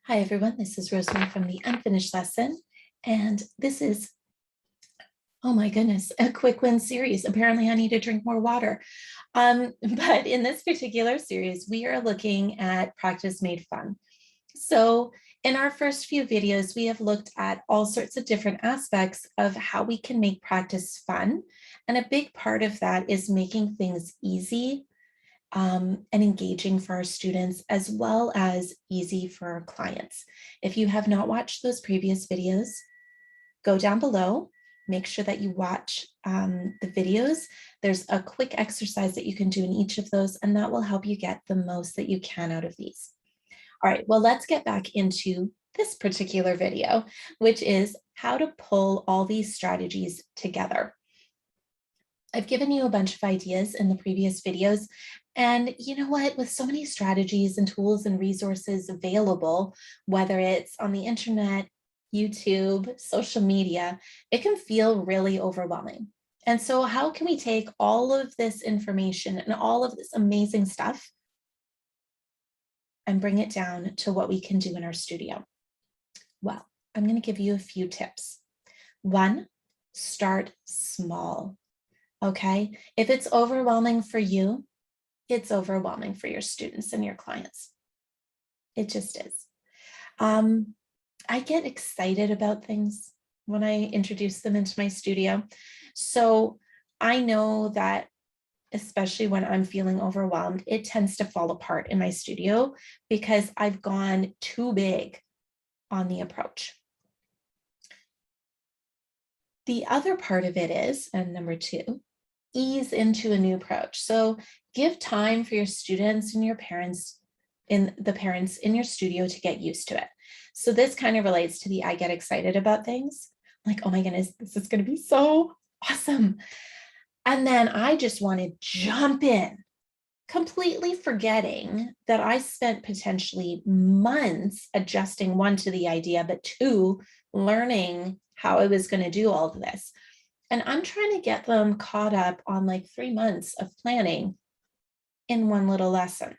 Hi, everyone. This is Rosemarie from the Unfinished Lesson. And this is, oh my goodness, a quick win series. Apparently, I need to drink more water. But in this particular series, we are looking at practice made fun. So in our first few videos, we have looked at all sorts of different aspects of how we can make practice fun. And a big part of that is making things easy and engaging for our students, as well as easy for our clients. If you have not watched those previous videos, go down below, make sure that you watch the videos. There's a quick exercise that you can do in each of those, and that will help you get the most that you can out of these. All right, well, let's get back into this particular video, which is how to pull all these strategies together. I've given you a bunch of ideas in the previous videos, and you know what, with so many strategies and tools and resources available, whether it's on the internet, YouTube, social media, it can feel really overwhelming. And so how can we take all of this information and all of this amazing stuff and bring it down to what we can do in our studio? Well, I'm going to give you a few tips. One, start small. Okay, if it's overwhelming for you, it's overwhelming for your students and your clients. It just is. I get excited about things when I introduce them into my studio. So I know that especially when I'm feeling overwhelmed, it tends to fall apart in my studio because I've gone too big on the approach. The other part of it is, and number two, ease into a new approach. So give time for your students and your parents in your studio to get used to it. So this kind of relates to the I get excited about things. Like, oh my goodness, this is going to be so awesome. And then I just want to jump in, completely forgetting that I spent potentially months adjusting, one, to the idea, but two, learning how I was going to do all of this. And I'm trying to get them caught up on like 3 months of planning in one little lesson.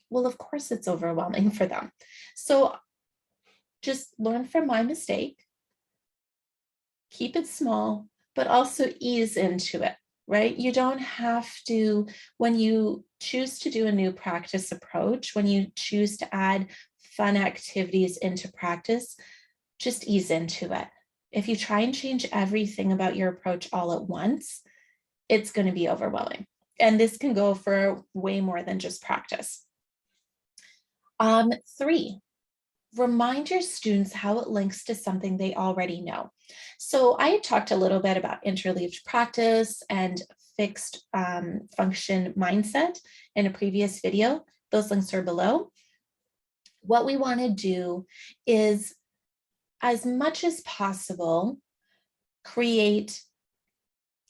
Well, of course, it's overwhelming for them. So just learn from my mistake, keep it small, but also ease into it, right? You don't have to, when you choose to do a new practice approach, when you choose to add fun activities into practice, just ease into it. If you try and change everything about your approach all at once, it's going to be overwhelming. And this can go for way more than just practice. 3, remind your students how it links to something they already know. So I had talked a little bit about interleaved practice and fixed function mindset in a previous video. Those links are below. What we want to do is, as much as possible, create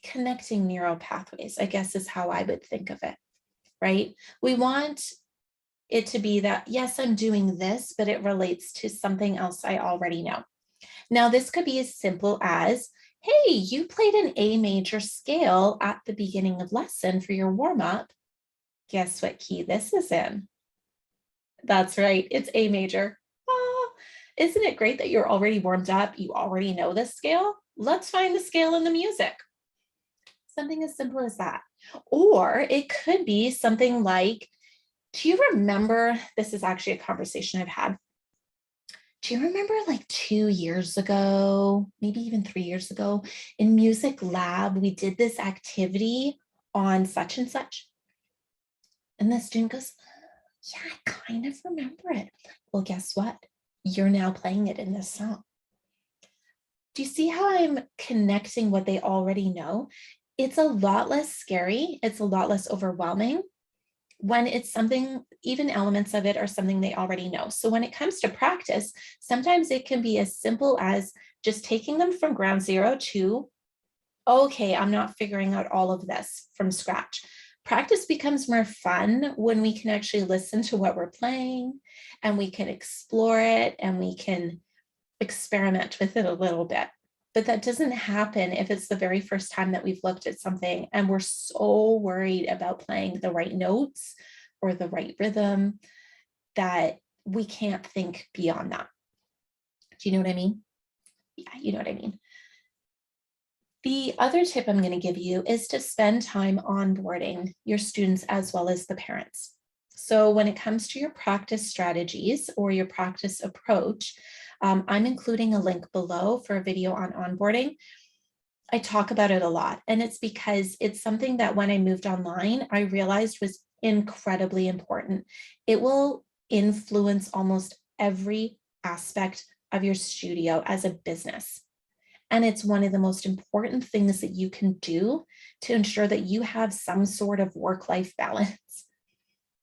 connecting neural pathways, I guess is how I would think of it, right? We want it to be that, yes, I'm doing this, but it relates to something else I already know. Now, this could be as simple as, hey, you played an A major scale at the beginning of lesson for your warm-up. Guess what key this is in? That's right, it's A major. Isn't it great that you're already warmed up? You already know this scale. Let's find the scale in the music. Something as simple as that. Or it could be something like, do you remember, this is actually a conversation I've had. Do you remember like 2 years ago, maybe even 3 years ago, in music lab, we did this activity on such and such? And the student goes, yeah, I kind of remember it. Well, guess what? You're now playing it in this song. Do you see how I'm connecting what they already know? It's a lot less scary. It's a lot less overwhelming when it's something, even elements of it are something they already know. So when it comes to practice, sometimes it can be as simple as just taking them from ground zero to, okay, I'm not figuring out all of this from scratch. Practice becomes more fun when we can actually listen to what we're playing and we can explore it and we can experiment with it a little bit. But that doesn't happen if it's the very first time that we've looked at something and we're so worried about playing the right notes or the right rhythm that we can't think beyond that. Do you know what I mean? Yeah, you know what I mean. The other tip I'm going to give you is to spend time onboarding your students as well as the parents. So when it comes to your practice strategies or your practice approach, I'm including a link below for a video on onboarding. I talk about it a lot, and it's because it's something that when I moved online, I realized was incredibly important. It will influence almost every aspect of your studio as a business. And it's one of the most important things that you can do to ensure that you have some sort of work-life balance.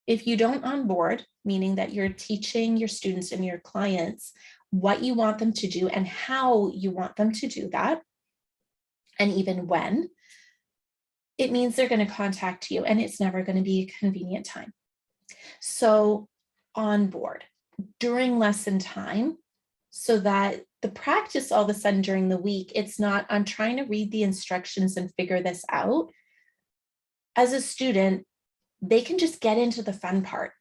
If you don't onboard, meaning that you're teaching your students and your clients what you want them to do and how you want them to do that, and even when, it means they're going to contact you and it's never going to be a convenient time. So onboard during lesson time so that the practice all of a sudden during the week, it's not, I'm trying to read the instructions and figure this out. As a student, they can just get into the fun part.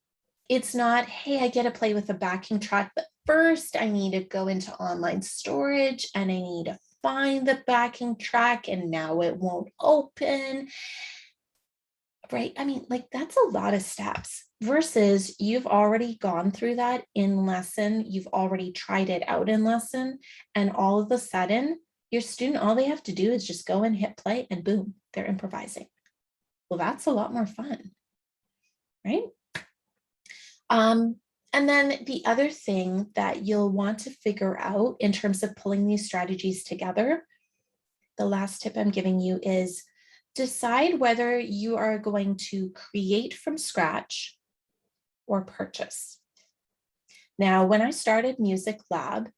It's not, hey, I get to play with a backing track, but first I need to go into online storage and I need to find the backing track and now it won't open. Right? I mean, like that's a lot of steps versus you've already gone through that in lesson. You've already tried it out in lesson. And all of a sudden, your student, all they have to do is just go and hit play and boom, they're improvising. Well, that's a lot more fun, right? And then the other thing that you'll want to figure out in terms of pulling these strategies together, the last tip I'm giving you is decide whether you are going to create from scratch or purchase. Now, when I started Music Lab,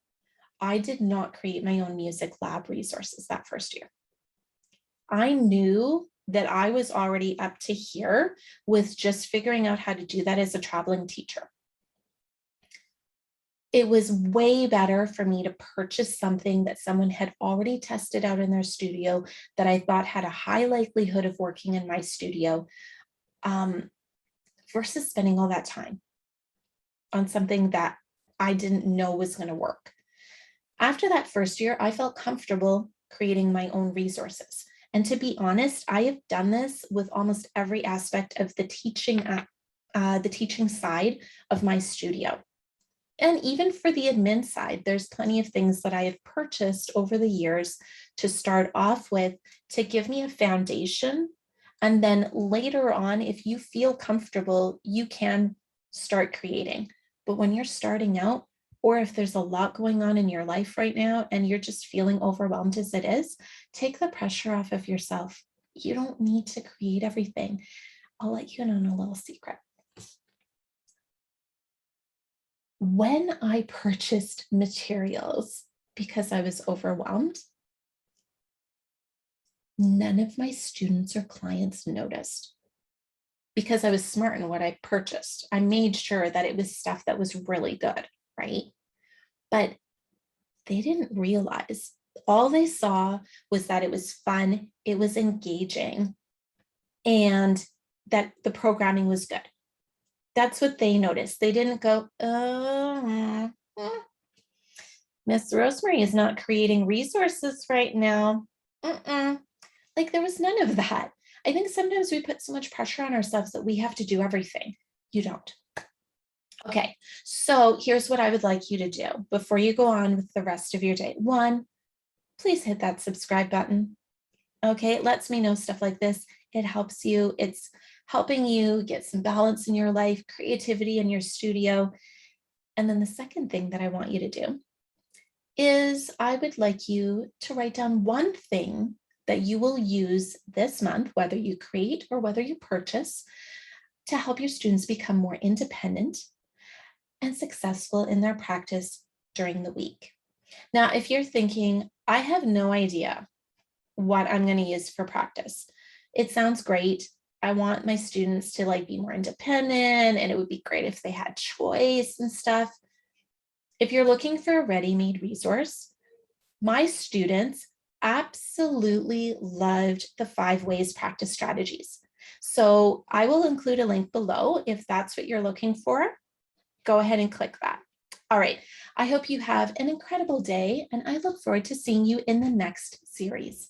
I did not create my own Music Lab resources that first year. I knew that I was already up to here with just figuring out how to do that as a traveling teacher. It was way better for me to purchase something that someone had already tested out in their studio that I thought had a high likelihood of working in my studio versus spending all that time on something that I didn't know was going to work. After that first year, I felt comfortable creating my own resources. And to be honest, I have done this with almost every aspect of the teaching side of my studio. And even for the admin side, there's plenty of things that I have purchased over the years to start off with to give me a foundation. And then later on, if you feel comfortable, you can start creating. But when you're starting out, or if there's a lot going on in your life right now and you're just feeling overwhelmed as it is, take the pressure off of yourself. You don't need to create everything. I'll let you in on a little secret. When I purchased materials because I was overwhelmed, none of my students or clients noticed because I was smart in what I purchased. I made sure that it was stuff that was really good, right? But they didn't realize. All they saw was that it was fun, it was engaging, and that the programming was good. That's what they noticed. They didn't go, Miss Rosemarie is not creating resources right now. Like there was none of that. I think sometimes we put so much pressure on ourselves that we have to do everything. You don't. Okay, so here's what I would like you to do before you go on with the rest of your day. One, please hit that subscribe button. Okay, it lets me know stuff like this. It helps you. It's helping you get some balance in your life, creativity in your studio. And then the second thing that I want you to do is I would like you to write down one thing that you will use this month, whether you create or whether you purchase, to help your students become more independent and successful in their practice during the week. Now, if you're thinking, I have no idea what I'm going to use for practice, it sounds great. I want my students to like be more independent and it would be great if they had choice and stuff. If you're looking for a ready-made resource, my students absolutely loved the 5 ways practice strategies. So I will include a link below if that's what you're looking for. Go ahead and click that. All right. I hope you have an incredible day, and I look forward to seeing you in the next series.